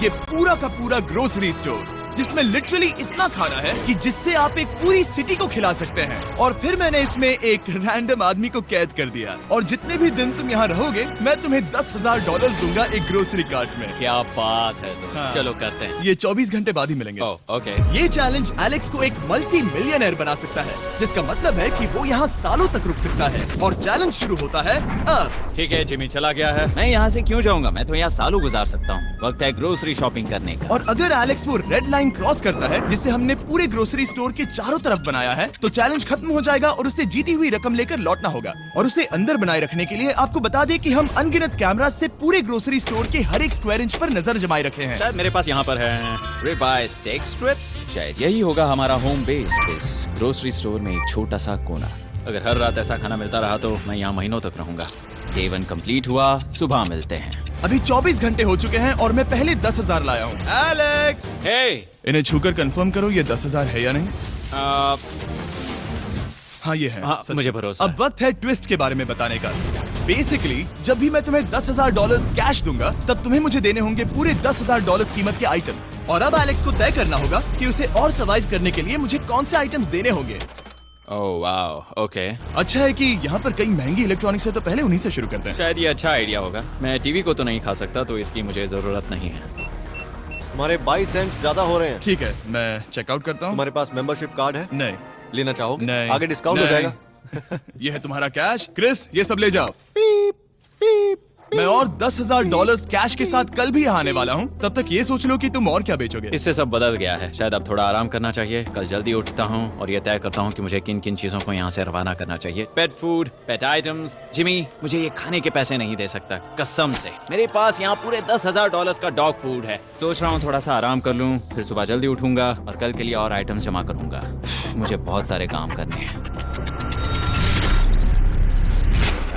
ये पूरा का पूरा ग्रोसरी स्टोर जिसमें लिटरली इतना खाना है कि जिससे आप एक पूरी सिटी को खिला सकते हैं। और फिर मैंने इसमें एक रैंडम आदमी को कैद कर दिया और जितने भी दिन तुम यहाँ रहोगे मैं तुम्हें $10,000 दूंगा एक ग्रोसरी कार्ट में। क्या बात है दोस्त। हाँ। चलो करते हैं। ये 24 घंटे बाद ही मिलेंगे। ओके। ये चैलेंज एलेक्स को एक मल्टी मिलियनर बना सकता है, जिसका मतलब है कि वो यहाँ सालों तक रुक सकता है। और चैलेंज शुरू होता है अब। ठीक है, जिमी चला गया है। मैं यहाँ से क्यों जाऊँगा, मैं तो यहाँ सालों गुजार सकता हूँ। वक्त है ग्रोसरी शॉपिंग करने का। और अगर एलेक्स वो रेड लाइन क्रॉस करता है जिसे हमने पूरे ग्रोसरी स्टोर के चारों तरफ बनाया है, तो चैलेंज खत्म हो जाएगा और उसे जीती हुई रकम लेकर लौटना होगा। और उसे अंदर बनाए रखने के लिए आपको बता दें कि हम अनगिनत कैमरा से पूरे ग्रोसरी स्टोर के हर एक स्क्वायर इंच पर नजर जमाए रखे हैं। शायद मेरे पास यहाँ पर है रिब आई स्टेक स्ट्रिप्स। शायद यही होगा हमारा होम बेस, इस ग्रोसरी स्टोर में एक छोटा सा कोना। अगर हर रात ऐसा खाना मिलता रहा तो मैं यहाँ महीनों तक रहूंगा। डे 1 कंप्लीट हुआ, सुबह मिलते हैं। अभी 24 घंटे हो चुके हैं और मैं पहले 10,000 लाया हूँ। एलेक्स, हे इन्हें छूकर कंफर्म करो ये 10,000 है या नहीं। हाँ ये है। हाँ, सच मुझे में। भरोसा अब वक्त है ट्विस्ट के बारे में बताने का। बेसिकली जब भी मैं तुम्हें $10,000 कैश दूंगा तब तुम्हें मुझे देने होंगे पूरे $10,000 कीमत के आइटम। और अब एलेक्स को तय करना होगा कि उसे और सर्वाइव करने के लिए मुझे कौन से आइटम्स देने होंगे। Oh wow, okay. अच्छा है कि यहाँ पर कई महंगी इलेक्ट्रॉनिक्स है तो पहले उन्हीं से शुरू करते हैं। शायद ये अच्छा आइडिया होगा। मैं टीवी को तो नहीं खा सकता तो इसकी मुझे जरूरत नहीं है। हमारे 22 सेंट्स ज्यादा हो रहे हैं। ठीक है, मैं चेकआउट करता हूँ। तुम्हारे पास मेंबरशिप कार्ड है? नहीं। लेना चाहोगे? नहीं। आगे डिस्काउंट हो नहीं। जाएगा। ये है तुम्हारा कैश। क्रिस, ये सब ले जाओ। मैं और $10,000 कैश के साथ कल भी यहाँ आने वाला हूँ। तब तक ये सोच लो कि तुम और क्या बेचोगे। इससे सब बदल गया है। शायद अब थोड़ा आराम करना चाहिए। कल जल्दी उठता हूँ और ये तय करता हूँ कि मुझे किन किन चीजों को यहाँ से रवाना करना चाहिए। पेट फूड, पेट आइटम्स। जिमी मुझे ये खाने के पैसे नहीं दे सकता, कसम से। मेरे पास यहाँ पूरे $10,000 का डॉग फूड है। सोच रहा हूँ थोड़ा सा आराम कर लूँ, फिर सुबह जल्दी उठूंगा और कल के लिए और आइटम्स जमा करूंगा। मुझे बहुत सारे काम करने हैं।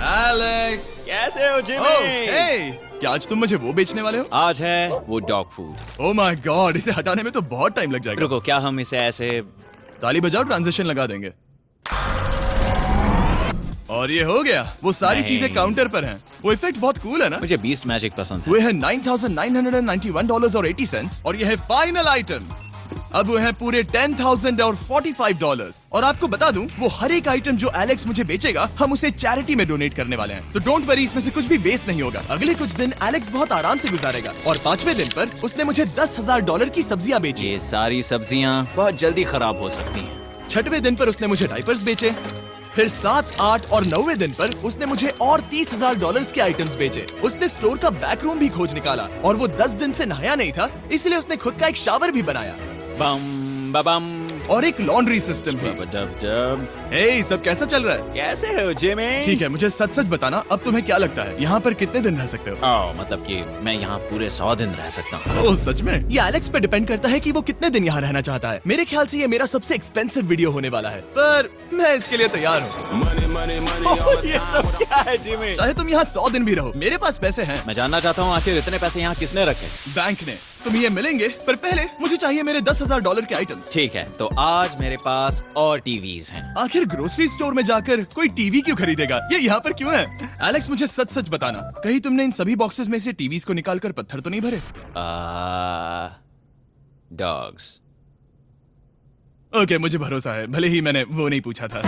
एलेक्स, कैसे हो जिमी? हे, क्या आज तुम मुझे वो बेचने वाले हो? आज है वो dog food. Oh my God, इसे हटाने में तो बहुत टाइम लग जाएगा। रुको, क्या हम इसे ऐसे ताली बजाओ, ट्रांजिशन लगा देंगे। और ये हो गया। वो सारी नहीं। चीजें काउंटर पर हैं। वो इफेक्ट बहुत कूल है ना? मुझे बीस्ट मैजिक पसंद है। वो है $9,991.80 और ये है फाइनल आइटम। अब वो है पूरे $10,045 और आपको बता दूं, वो हर एक आइटम जो एलेक्स मुझे बेचेगा हम उसे चैरिटी में डोनेट करने वाले हैं। तो डोंट वरी, इसमें से कुछ भी वेस्ट नहीं होगा। अगले कुछ दिन एलेक्स बहुत आराम से गुजारेगा और 5वें दिन पर उसने मुझे $10,000 की सब्जियां बेची। ये सारी सब्जियां बहुत जल्दी खराब हो सकती हैं। 6वें दिन पर उसने मुझे डाइपर्स बेचे। फिर 7, 8 और 9वें दिन पर उसने मुझे और $30,000 के आइटम्स बेचे। उसने स्टोर का बैक रूम भी खोज निकाला और वो 10 दिन से नहाया नहीं था, इसलिए उसने खुद का एक शावर भी बनाया बम बम और एक लॉन्ड्री सिस्टम भी। डब। हे, सब कैसा चल रहा है? कैसे हो जिमी? ठीक है, मुझे सच सच बताना, अब तुम्हें क्या लगता है यहाँ पर कितने दिन रह सकते हो? मतलब कि मैं यहाँ पूरे 100 दिन रह सकता हूँ। ओह सच में? ये एलेक्स पे डिपेंड करता है कि वो कितने दिन यहाँ रहना चाहता है। मेरे ख्याल से ये मेरा सबसे एक्सपेंसिव वीडियो होने वाला है, पर मैं इसके लिए तैयार हूँ। ये सब क्या है जिमी? चाहे तुम यहाँ 100 दिन भी रहो, मेरे पास पैसे हैं। मैं जानना चाहता हूँ आखिर इतने पैसे यहाँ किसने रखे? बैंक ने। तुम ये मिलेंगे, पर पहले मुझे चाहिए मेरे $10,000 के आइटम्स। ठीक है, तो आज मेरे पास और टीवीज हैं। आखिर ग्रोसरी स्टोर में जाकर कोई टीवी क्यों खरीदेगा? ये यहाँ पर क्यों है? एलेक्स, मुझे सच सच बताना, कहीं तुमने इन सभी बॉक्सेस में से टीवीज को निकालकर पत्थर तो नहीं भरे? डॉग्स। ओके, मुझे भरोसा है, भले ही मैंने वो नहीं पूछा था।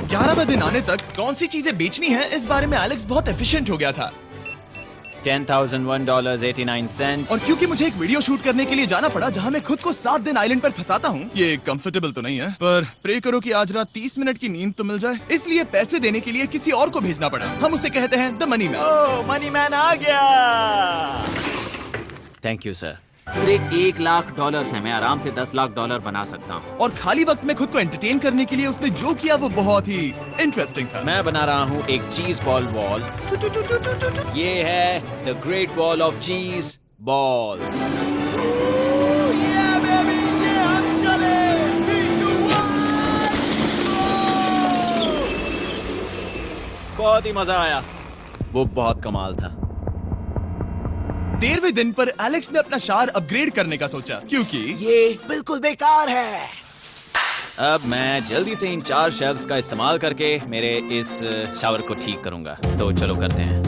11वें दिन आने तक कौन सी चीजें बेचनी है, इस बारे में एलेक्स बहुत एफिशिएंट हो गया था। $10,001.89। और क्योंकि मुझे एक वीडियो शूट करने के लिए जाना पड़ा जहां मैं खुद को 7 दिन आइलैंड पर फंसाता हूँ, ये कंफर्टेबल तो नहीं है, पर प्रे करो कि आज रात 30 मिनट की नींद तो मिल जाए। इसलिए पैसे देने के लिए किसी और को भेजना पड़ा। हम उसे कहते हैं the money man. Oh, money man आ गया। Thank you sir. पूरे $1,00,000 है। मैं आराम से $10,00,000 बना सकता हूँ। और खाली वक्त में खुद को एंटरटेन करने के लिए उसने जो किया वो बहुत ही इंटरेस्टिंग था। मैं बना रहा हूँ एक चीज बॉल वॉल। ये है द ग्रेट वॉल ऑफ चीज बॉल्स। बहुत ही मजा आया। वो बहुत कमाल था। 13वें दिन पर एलेक्स ने अपना शावर अपग्रेड करने का सोचा, क्योंकि ये बिल्कुल बेकार है। अब मैं जल्दी से इन 4 शेल्फ्स का इस्तेमाल करके मेरे इस शावर को ठीक करूंगा। तो चलो करते हैं।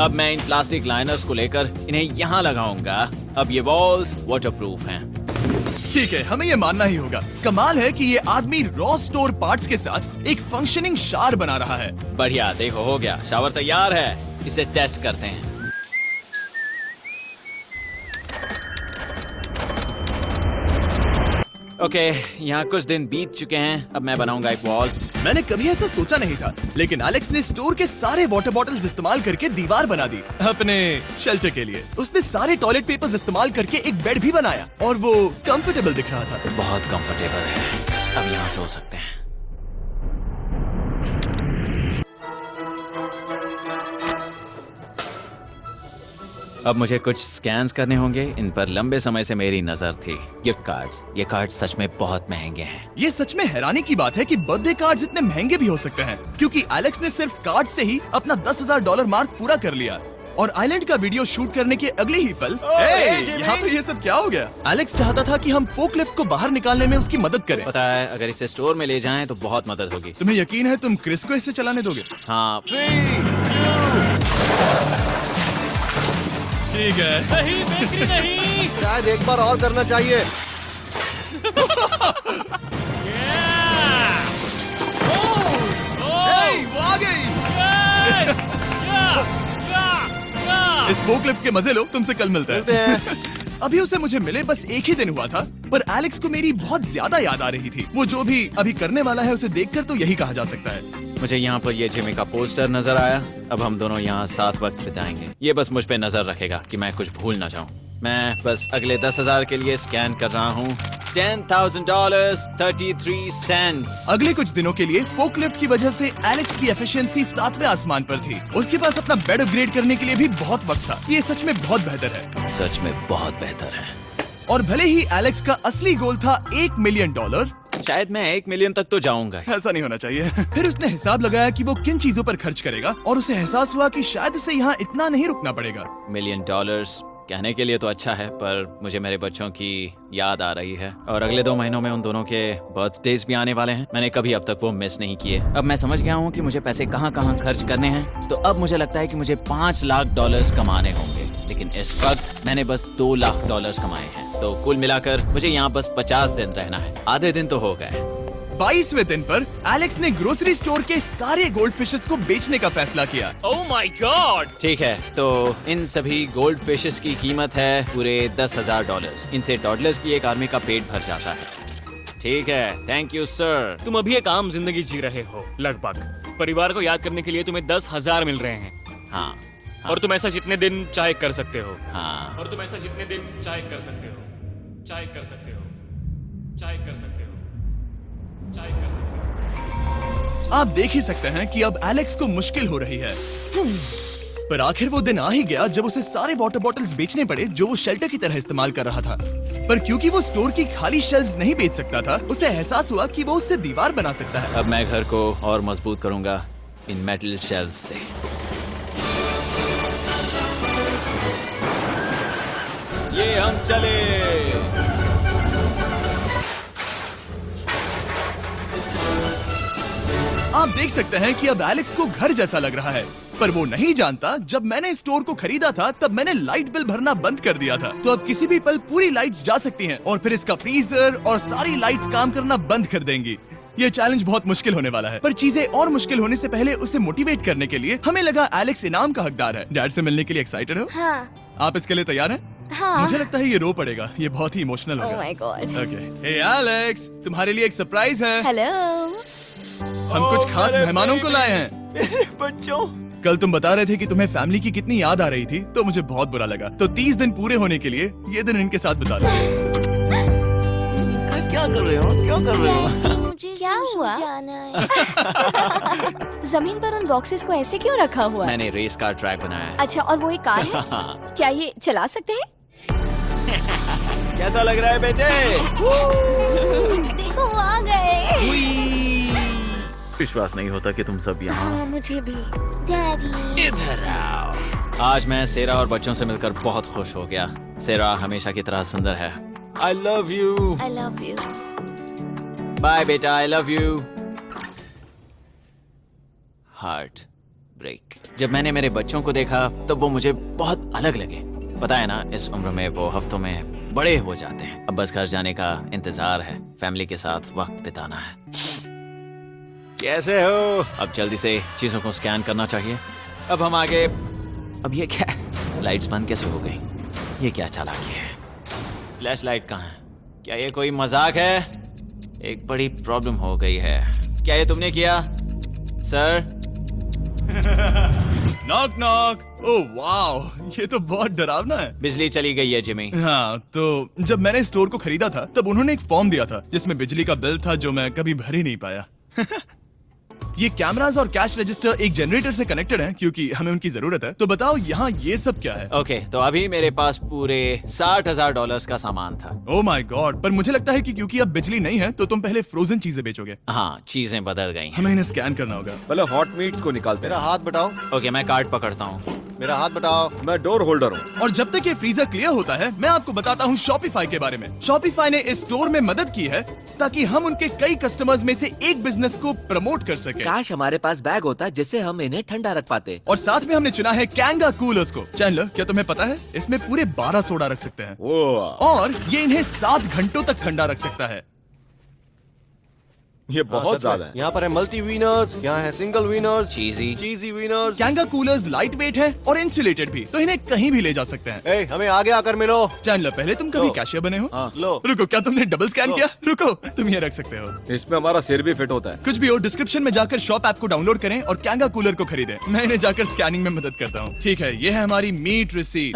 अब मैं इन प्लास्टिक लाइनर्स को लेकर इन्हें यहाँ लगाऊंगा। अब ये वॉल्स वाटरप्रूफ हैं। ठीक है, हमें ये मानना ही होगा। कमाल है कि ये आदमी रॉ स्टोर पार्ट्स के साथ एक फंक्शनिंग शावर बना रहा है। बढ़िया, देखो हो गया, शावर तैयार है। इसे टेस्ट करते हैं। ओके, यहाँ कुछ दिन बीत चुके हैं। अब मैं बनाऊंगा एक वॉल। मैंने कभी ऐसा सोचा नहीं था, लेकिन एलेक्स ने स्टोर के सारे वाटर बॉटल्स इस्तेमाल करके दीवार बना दी अपने शेल्टर के लिए। उसने सारे टॉयलेट पेपर्स इस्तेमाल करके एक बेड भी बनाया और वो कंफर्टेबल दिख रहा था। बहुत कंफर्टेबल है। अब यहाँ सो सकते हैं। अब मुझे कुछ स्कैन्स करने होंगे। इन पर लंबे समय से मेरी नजर थी। Gift cards. ये कार्ड सच में बहुत महंगे हैं। ये सच में हैरानी की बात है कि बर्थडे कार्ड्स इतने महंगे भी हो सकते हैं, क्योंकि एलेक्स ने सिर्फ कार्ड से ही अपना $10,000 मार्क पूरा कर लिया। और आइलैंड का वीडियो शूट करने के अगले ही पल यहाँ पे ये सब क्या हो गया? एलेक्स चाहता था कि हम फोकलिफ्ट को बाहर निकालने में उसकी मदद करें। पता है, अगर इसे स्टोर में ले जाएं तो बहुत मदद होगी। तुम्हें यकीन है तुम क्रिस को इसे चलाने दोगे? हाँ। ठीक है। नहीं, बेकरी नहीं। शायद एक बार और करना चाहिए। वो आ गई। इस फोकलिफ्ट के मजे लो, तुमसे कल मिलते हैं। अभी उसे मुझे मिले बस एक ही दिन हुआ था, पर एलेक्स को मेरी बहुत ज्यादा याद आ रही थी। वो जो भी अभी करने वाला है उसे देखकर तो यही कहा जा सकता है। मुझे यहाँ पर ये जिमी का पोस्टर नजर आया। अब हम दोनों यहाँ साथ वक्त बिताएंगे। ये बस मुझ पे नजर रखेगा कि मैं कुछ भूल ना जाऊँ। मैं बस अगले 10,000 के लिए स्कैन कर रहा हूँ। $10,000 33 सेंट्स। अगले कुछ दिनों के लिए फोकलिफ्ट की वजह से एलेक्स की एफिशिएंसी 7वें आसमान पर थी। उसके पास अपना बेड अपग्रेड करने के लिए भी बहुत वक्त था। ये सच में बहुत बेहतर है। सच में बहुत बेहतर है। और भले ही एलेक्स का असली गोल था $1 मिलियन, शायद मैं 1 मिलियन तक तो जाऊंगा। ऐसा नहीं होना चाहिए। फिर उसने हिसाब लगाया कि वो किन चीजों पर खर्च करेगा और उसे एहसास हुआ कि शायद उसे यहाँ इतना नहीं रुकना पड़ेगा। $1 मिलियन कहने के लिए तो अच्छा है, पर मुझे मेरे बच्चों की याद आ रही है और अगले 2 महीनों में उन दोनों के बर्थडेज भी आने वाले हैं। मैंने कभी अब तक वो मिस नहीं किए। अब मैं समझ गया हूँ कि मुझे पैसे कहाँ कहाँ खर्च करने हैं। तो अब मुझे लगता है कि मुझे $5 लाख कमाने होंगे, लेकिन इस वक्त मैंने बस $2 लाख कमाए हैं। तो कुल मिलाकर मुझे यहाँ बस 50 दिन रहना है। आधे दिन तो हो गए। 22वें दिन पर एलेक्स ने ग्रोसरी स्टोर के सारे गोल्ड फिशेस को बेचने का फैसला किया। Oh my God. ठीक है, तो इन सभी गोल्ड फिशेस की कीमत है पूरे $10,000। इनसे टॉडलर्स की एक आर्मी का पेट भर जाता है। ठीक है, थैंक यू सर। तुम अभी एक आम जिंदगी जी रहे हो लगभग। परिवार को याद करने के लिए तुम्हें 10,000 मिल रहे हैं। हाँ, और तुम ऐसा जितने दिन चाहे कर सकते हो। हाँ। और तुम ऐसा जितने दिन चाहे कर सकते हो। चाहे कर सकते हो। चाहे कर सकते हो। चाहे कर सकते हो। आप देख ही सकते हैं कि अब एलेक्स को मुश्किल हो रही है। पर आखिर वो दिन आ ही गया जब उसे सारे वाटर बॉटल्स बेचने पड़े जो वो शेल्टर की तरह इस्तेमाल कर रहा था। पर क्योंकि वो स्टोर की खाली शेल्व्स नहीं बेच सकता था, उसे एहसास हुआ कि वो उससे दीवार बना सकता है। अब मैं घर को और मजबूत करूंगा इन मेटल शेल्व्स से। ये हम चले। आप देख सकते हैं कि अब एलेक्स को घर जैसा लग रहा है, पर वो नहीं जानता जब मैंने स्टोर को खरीदा था तब मैंने लाइट बिल भरना बंद कर दिया था। तो अब किसी भी पल पूरी लाइट्स जा सकती हैं और फिर इसका फ्रीजर और सारी लाइट्स काम करना बंद कर देंगी। ये चैलेंज बहुत मुश्किल होने वाला है, पर चीजें और मुश्किल होने से पहले उसे मोटिवेट करने के लिए हमें लगा एलेक्स इनाम का हकदार है। डैड से मिलने के लिए एक्साइटेड हो? हाँ। आप इसके लिए तैयार हैं? हाँ। मुझे लगता है ये रो पड़ेगा। ये बहुत ही इमोशनल Oh होगा। my God. Okay, hey Alex, तुम्हारे लिए एक सरप्राइज है। हेलो। हम कुछ खास मेहमानों को लाए हैं। मेरे बच्चों। कल तुम बता रहे थे कि तुम्हें फैमिली की कितनी याद आ रही थी, तो मुझे बहुत बुरा लगा। तो 30 दिन पूरे होने के लिए ये दिन इनके साथ बिता दो। क्या कर रहे हो? क्या कर रहे हो? मुझे क्या हुआ? जमीन पर उन बॉक्सेस को ऐसे क्यों रखा हुआ है? मैंने रेस कार ट्रैक बनाया है। अच्छा, और वो एक कार है? क्या ये चला सकते हैं? कैसा लग रहा है बेटे? देखो वो आ गए। विश्वास नहीं होता कि तुम सब यहाँ। हाँ, मुझे भी। डैडी। इधर आओ। आज मैं सेरा और बच्चों से मिलकर बहुत खुश हो गया। सेरा हमेशा की तरह सुंदर है। I love you. I love you. Bye बेटा, I love you. Heart break. जब मैंने मेरे बच्चों को देखा तब वो मुझे बहुत अलग लगे। पता है ना, इस उम्र में वो हफ्तों में बड़े हो जाते हैं। अब बस घर जाने का इंतजार है, फैमिली के साथ वक्त बिताना है। कैसे हो? अब जल्दी से चीजों को स्कैन करना चाहिए। अब हम आगे। अब ये क्या है? लाइट्स बंद कैसे हो गई? ये क्या चालाकी है? फ्लैश लाइट कहाँ है? क्या ये कोई मजाक है? एक बड़ी प्रॉब्लम हो गई है। क्या ये तुमने किया, सर? Knock knock. ओह वाह, ये तो बहुत डरावना है। बिजली चली गई है जिमी। हाँ, तो जब मैंने स्टोर को खरीदा था तब उन्होंने एक फॉर्म दिया था जिसमें बिजली का बिल था जो मैं कभी भर ही नहीं पाया। ये कैमरास और कैश रजिस्टर एक जनरेटर से कनेक्टेड हैं क्योंकि हमें उनकी जरूरत है। तो बताओ यहाँ ये सब क्या है? ओके, तो अभी मेरे पास पूरे $60,000 का सामान था। ओह माय गॉड, पर मुझे लगता है कि क्योंकि अब बिजली नहीं है तो तुम पहले फ्रोजन चीजें बेचोगे। हाँ, चीजें बदल गई हैं। हमें इन्हें स्कैन करना होगा। पहले हॉट मीट्स को निकालते मेरा हैं। हाथ बटाओ। ओके, मैं कार्ड पकड़ता हूँ। मेरा हाथ बटाओ। मैं डोर होल्डर हूँ। और जब तक ये फ्रीजर क्लियर होता है मैं आपको बताता हूँ शॉपिफाई के बारे में। शॉपिफाई ने इस स्टोर में मदद की है ताकि हम उनके कई कस्टमर्स में से एक बिजनेस को प्रमोट कर सके। काश हमारे पास बैग होता जिससे हम इन्हें ठंडा रख पाते। और साथ में हमने चुना है कैंगा कूलर्स को। चैनलर, क्या तुम्हें पता है इसमें पूरे 12 सोडा रख सकते हैं ओह, और ये इन्हें 7 घंटों तक ठंडा रख सकता है। ये बहुत ज्यादा है। यहाँ पर है मल्टी विनर्स, यहाँ है single winners, cheesy. Cheesy winners. Kanga coolers light weight है और इंसुलेटेड भी, तो इन्हें कहीं भी ले जा सकते हैं। ए, हमें आगे आकर मिलो। चैनलर, पहले तुम कभी लो। कैशियर बने हो? हाँ। लो। रुको, क्या तुमने डबल स्कैन लो। किया? रुको, तुम ये रख सकते हो। इसमें हमारा सिर भी फिट होता है। कुछ भी हो, डिस्क्रिप्शन में जाकर शॉप ऐप को डाउनलोड करें और कैंगा कूलर को खरीदें। मैं इन्हें जाकर स्कैनिंग में मदद करता हूँ। ठीक है, ये है हमारी मीट रिसीट।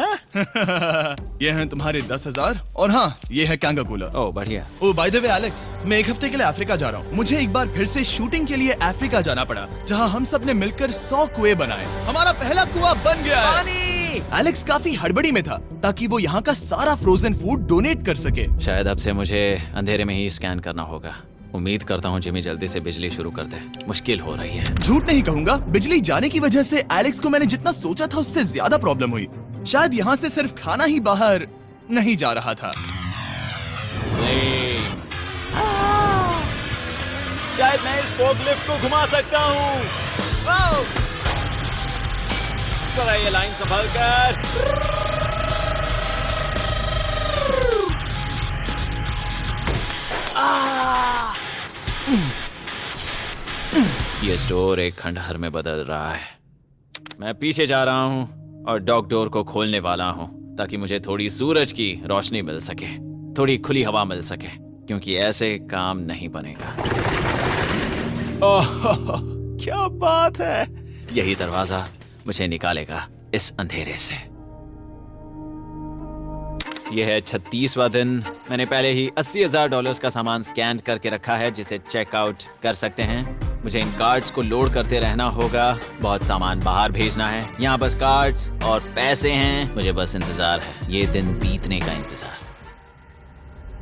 ये हैं तुम्हारे 10,000 और हाँ, ये है कैंगा कूलर। ओह बढ़िया। ओ बाय द वे एलेक्स, मैं एक हफ्ते के लिए अफ्रीका जा रहा हूँ। मुझे एक बार फिर से शूटिंग के लिए अफ्रीका जाना पड़ा, जहाँ हम सब ने मिलकर 100 कुएं बनाए। हमारा पहला कुआं बन गया है। एलेक्स काफी हड़बड़ी में था ताकि वो यहाँ का सारा फ्रोजन फूड डोनेट कर सके। शायद अब से मुझे अंधेरे में ही स्कैन करना होगा। उम्मीद करता हूँ जिमी जल्दी से बिजली शुरू कर दे। मुश्किल हो रही है। झूठ नहीं कहूंगा, बिजली जाने की वजह से एलेक्स को मैंने जितना सोचा था उससे ज्यादा प्रॉब्लम हुई। शायद यहाँ से सिर्फ खाना ही बाहर नहीं जा रहा था। शायद मैं इस फोर्कलिफ्ट को घुमा सकता हूँ। जरा ये लाइन संभाल कर। ये स्टोर एक खंडहर में बदल रहा है। मैं पीछे जा रहा हूँ और डॉग डोर को खोलने वाला हूँ ताकि मुझे थोड़ी सूरज की रोशनी मिल सके, थोड़ी खुली हवा मिल सके, क्योंकि ऐसे काम नहीं बनेगा। ओह, क्या बात है! यही दरवाजा मुझे निकालेगा इस अंधेरे से। यह है 36वां दिन। मैंने पहले ही $80,000 का सामान स्कैन करके रखा है जिसे चेकआउट कर सकते हैं। मुझे इन कार्ड्स को लोड करते रहना होगा। बहुत सामान बाहर भेजना है। यहाँ बस कार्ड्स और पैसे हैं। मुझे बस इंतजार है, ये दिन बीतने का इंतजार।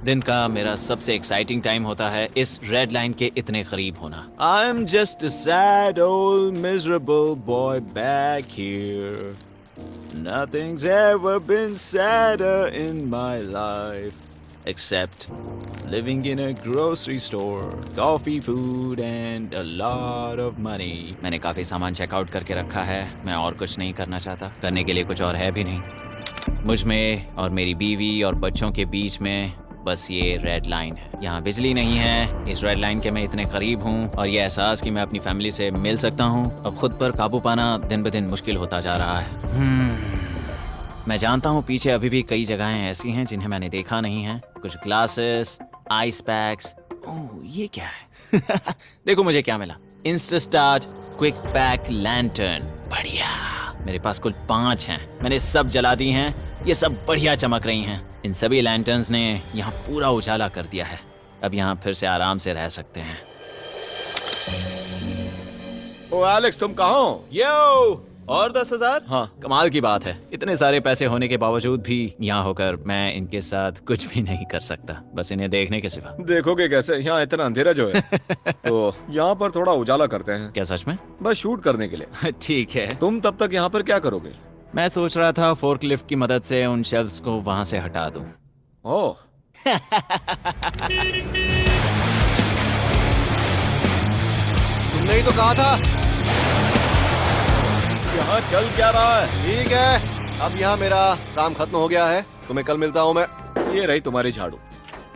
दिन का मेरा सबसे एक्साइटिंग टाइम होता है इस रेड लाइन के इतने करीब होना। I'm just a sad old miserable boy back here. Nothing's ever been sadder in my life except living in a grocery store, coffee, food and a lot of money. मैंने काफी सामान checkout करके रखा है। मैं और कुछ नहीं करना चाहता। करने के लिए कुछ और है भी नहीं। मुझ में और मेरी बीवी और बच्चों के बीच में बस ये रेड लाइन है। यहाँ बिजली नहीं है। इस रेड लाइन के मैं इतने करीब हूँ और ये एहसास कि मैं अपनी फैमिली से मिल सकता हूँ अब खुद पर काबू पाना दिन ब दिन मुश्किल होता जा रहा है। मैं जानता हूँ पीछे अभी भी कई जगहें ऐसी हैं जिन्हें मैंने देखा नहीं है। कुछ ग्लासेस, आइस पैक्स। ओह, ये क्या है? देखो मुझे क्या मिला। Insta start quick pack lantern. बढ़िया। मेरे पास कुल 5 हैं। मैंने सब जला दी हैं। ये सब बढ़िया चमक रही हैं। इन सभी लैंटर्न्स ने यहाँ पूरा उजाला कर दिया है। अब यहाँ फिर से आराम से रह सकते हैं। ओ एलेक्स, तुम कहाँ हो? यो, और 10,000? हाँ। कमाल की बात है। इतने सारे पैसे होने के बावजूद भी यहाँ होकर मैं इनके साथ कुछ भी नहीं कर सकता, बस इन्हें देखने के सिवा। देखोगे कैसे? यहाँ इतना अंधेरा जो है। तो यहाँ पर थोड़ा उजाला करते हैं। क्या सच में? बस शूट करने के लिए। ठीक है। तुम तब तक यहाँ पर क्या करोगे? मैं सोच रहा था फोर्कलिफ्ट की मदद से उन शेल्फ्स को वहां से हटा दूं। ओह, तुमने ही तो कहा था। यहाँ चल क्या रहा है? ठीक है, अब यहाँ मेरा काम खत्म हो गया है। तुम्हें कल मिलता हूँ मैं। ये रही तुम्हारी झाड़ू।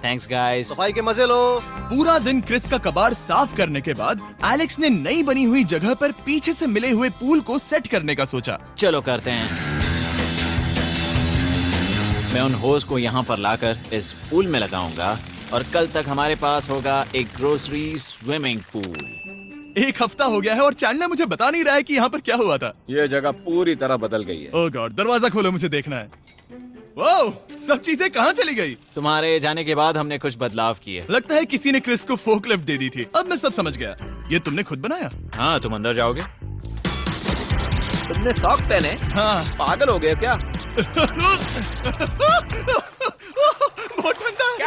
Thanks guys. सफाई के मजे लो। पूरा दिन क्रिस का कबाड़ साफ करने के बाद एलेक्स ने नई बनी हुई जगह पर पीछे से मिले हुए पूल को सेट करने का सोचा। चलो करते हैं। मैं उन होज को यहाँ पर लाकर इस पूल में लगाऊंगा और कल तक हमारे पास होगा एक ग्रोसरी स्विमिंग पूल। एक हफ्ता हो गया है और चैंडलर मुझे बता नहीं रहा है कि यहाँ पर क्या हुआ था। ये जगह पूरी तरह बदल गई है। ओह गॉड, दरवाजा खोलो, मुझे देखना है। वाओ, सब चीजें कहाँ चली गई? तुम्हारे जाने के बाद हमने कुछ बदलाव किए। लगता है किसी ने क्रिस को फोकलिफ्ट दे दी थी। अब मैं सब समझ गया। ये तुमने खुद बनाया? हाँ, तुम अंदर जाओगे? तुमने सॉक्स पहने? हाँ। पागल हो गए क्या? बहुत ठंडा है।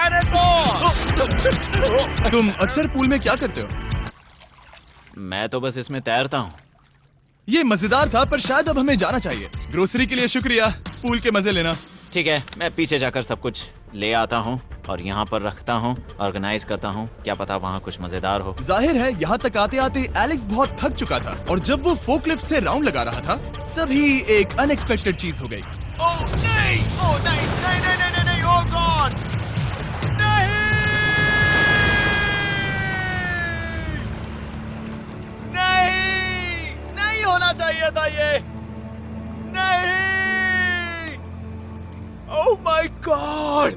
तुम अक्सर पूल में क्या करते हो? मैं तो बस इसमें तैरता हूँ। ये मजेदार था, पर शायद अब हमें जाना चाहिए। ग्रोसरी के लिए शुक्रिया, पूल के मजे लेना। ठीक है, मैं पीछे जाकर सब कुछ ले आता हूँ और यहाँ पर रखता हूँ, ऑर्गेनाइज करता हूँ। क्या पता वहाँ कुछ मजेदार हो। जाहिर है यहाँ तक आते आते एलेक्स बहुत थक चुका था और जब वो फोकलिफ्ट से राउंड लगा रहा था तभी एक अनएक्सपेक्टेड चीज हो गई। ओह नहीं, ओह नहीं, नहीं, नहीं, नहीं, नहीं, ओह गॉड, नहीं, नहीं, नहीं होना चाहिए था ये, नहीं, ओह माय गॉड।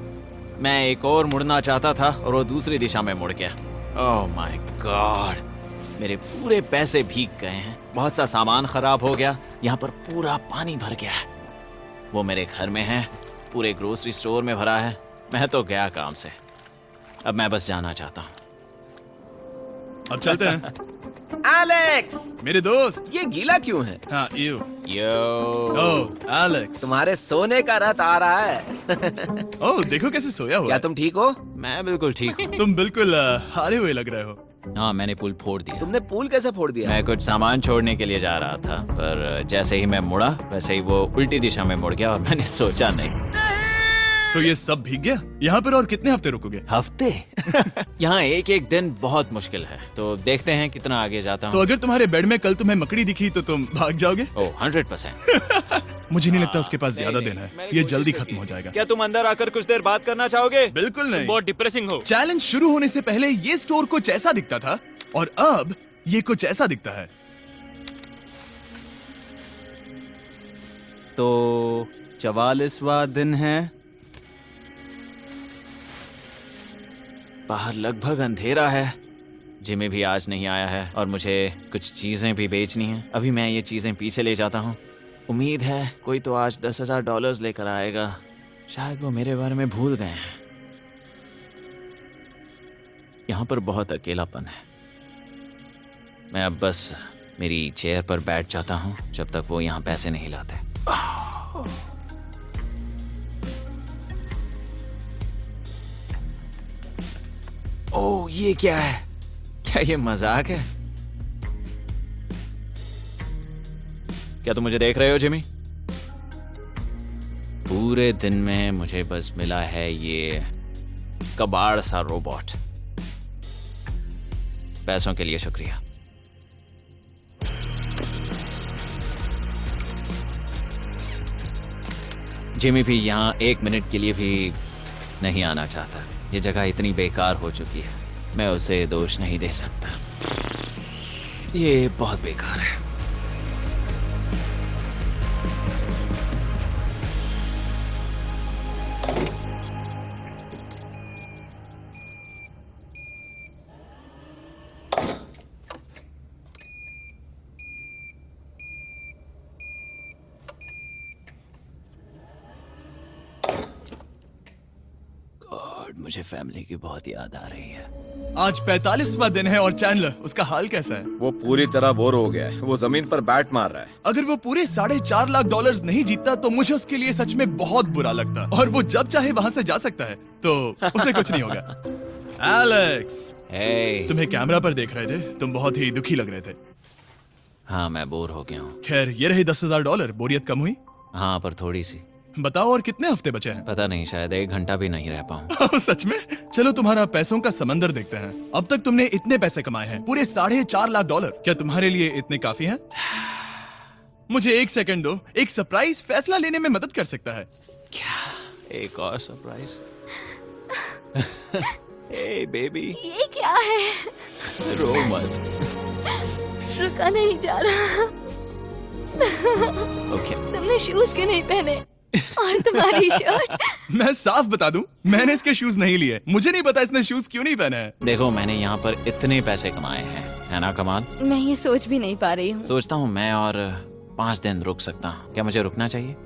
मैं एक और मुड़ना चाहता था और वो दूसरी दिशा में मुड़ गया। ओह माय गॉड, मेरे पूरे पैसे भीग गए हैं। बहुत सा सामान खराब हो गया। यहाँ पर पूरा पानी भर गया है। वो मेरे घर में है, पूरे ग्रोसरी स्टोर में भरा है। मैं तो गया काम से। अब मैं बस जाना चाहता हूँ। अब चलते हैं। एलेक्स, मेरे दोस्त। ये गीला क्यों है? हाँ, यू। Yo, oh Alex. तुम्हारे सोने का रथ आ रहा है। ओह देखो कैसे सोया हुआ क्या है। तुम ठीक हो? मैं बिल्कुल ठीक हूँ। तुम बिल्कुल हारे हुए लग रहे हो। हाँ, मैंने पुल फोड़ दिया। तुमने पूल कैसे फोड़ दिया? मैं कुछ सामान छोड़ने के लिए जा रहा था, पर जैसे ही मैं मुड़ा वैसे ही वो उल्टी दिशा में मुड़ गया और मैंने सोचा नहीं। तो ये सब भीग गया। यहाँ पर और कितने हफ्ते रुकोगे? हफ्ते? यहाँ एक एक दिन बहुत मुश्किल है, तो देखते हैं कितना आगे जाता तो हूँ। अगर तुम्हारे बेड में कल तुम्हें मकड़ी दिखी तो तुम भाग जाओगे? ओह 100%। मुझे नहीं लगता उसके पास ज्यादा दिन है। ये जल्दी खत्म हो जाएगा। क्या तुम अंदर आकर कुछ देर बात करना चाहोगे? बिल्कुल नहीं। बहुत डिप्रेसिंग हो। चैलेंज शुरू होने से पहले ये स्टोर कुछ ऐसा दिखता था और अब ये कुछ ऐसा दिखता है। तो 44वां दिन है। बाहर लगभग अंधेरा है। जिमी भी आज नहीं आया है और मुझे कुछ चीजें भी बेचनी हैं। अभी मैं ये चीजें पीछे ले जाता हूँ। उम्मीद है कोई तो आज $10,000 लेकर आएगा। शायद वो मेरे बारे में भूल गए हैं। यहाँ पर बहुत अकेलापन है। मैं अब बस मेरी चेयर पर बैठ जाता हूँ जब तक वो यहाँ पैसे नहीं लाते। ओह, ये क्या है? क्या ये मजाक है? क्या तुम मुझे देख रहे हो जिमी? पूरे दिन में मुझे बस मिला है ये कबाड़ सा रोबोट। पैसों के लिए शुक्रिया। जिमी भी यहाँ 1 मिनट के लिए भी नहीं आना चाहता। ये जगह इतनी बेकार हो चुकी है, मैं उसे दोष नहीं दे सकता। ये बहुत बेकार है। मुझे फैमिली की बहुत याद आ रही है। आज 45वां दिन है और चैंडलर, उसका हाल कैसा है? वो पूरी तरह बोर हो गया है। वो जमीन पर बैट मार रहा है। अगर वो पूरे $4.5 लाख नहीं जीतता तो मुझे उसके लिए सच में बहुत बुरा लगता। और वो जब चाहे वहाँ से जा सकता है, तो उसे कुछ नहीं होगा। एलेक्स, hey, तुम्हें कैमरा पर देख रहे थे। तुम बहुत ही दुखी लग रहे थे। हाँ, मैं बोर हो गया हूँ। खैर, ये रहे $10,000। बोरियत कम हुई? हाँ, पर थोड़ी सी। बताओ, और कितने हफ्ते बचे हैं? पता नहीं, शायद 1 घंटा भी नहीं रह पाऊँ। सच में? चलो तुम्हारा पैसों का समंदर देखते हैं। अब तक तुमने इतने पैसे कमाए हैं, पूरे $4.5 लाख। क्या तुम्हारे लिए इतने काफी हैं? मुझे 1 सेकंड दो, एक सरप्राइज फैसला लेने में मदद कर सकता है। एक और सरप्राइज। हे बेबी, ये क्या है? रो मत। रुका नहीं जा रहा। ओके। तुमने शूज क्यों नहीं पहने? और तुम्हारी शर्ट? मैं साफ बता दूं, मैंने इसके शूज नहीं लिए। मुझे नहीं पता इसने शूज क्यों नहीं पहने हैं। देखो, मैंने यहाँ पर इतने पैसे कमाए हैं, है ना कमाल? मैं ये सोच भी नहीं पा रही हूँ। सोचता हूँ मैं और 5 दिन रुक सकता हूँ। क्या मुझे रुकना चाहिए?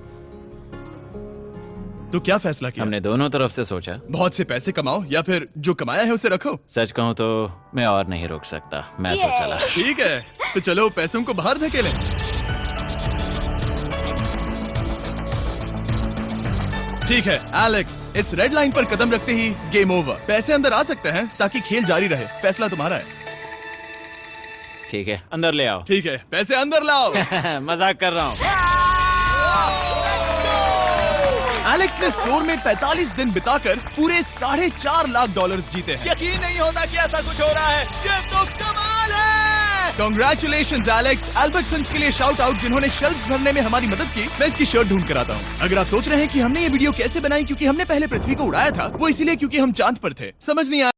तो क्या फैसला किया? हमने दोनों तरफ से सोचा। बहुत से पैसे कमाओ या फिर जो कमाया है उसे रखो। सच कहूँ तो मैं और नहीं रुक सकता, मैं तो चला। ठीक है, तो चलो पैसों को बाहर धकेलें। ठीक है एलेक्स, इस रेड लाइन पर कदम रखते ही गेम ओवर। पैसे अंदर आ सकते हैं ताकि खेल जारी रहे। फैसला तुम्हारा है। ठीक है, अंदर ले आओ। ठीक है, पैसे अंदर लाओ। मजाक कर रहा हूँ। एलेक्स ने स्टोर में 45 दिन बिताकर पूरे $4.5 लाख जीते हैं। यकीन नहीं होता कि ऐसा कुछ हो रहा है। ये तो कमाल है। Congratulations Alex. एल्बर्टसन्स के लिए शाउट आउट जिन्होंने शेल्फ्स भरने में हमारी मदद की। मैं इसकी शर्ट ढूंढ कर आता हूँ। अगर आप सोच रहे हैं कि हमने ये वीडियो कैसे बनाई क्योंकि हमने पहले पृथ्वी को उड़ाया था, वो इसीलिए क्योंकि हम चांद पर थे। समझ नहीं आया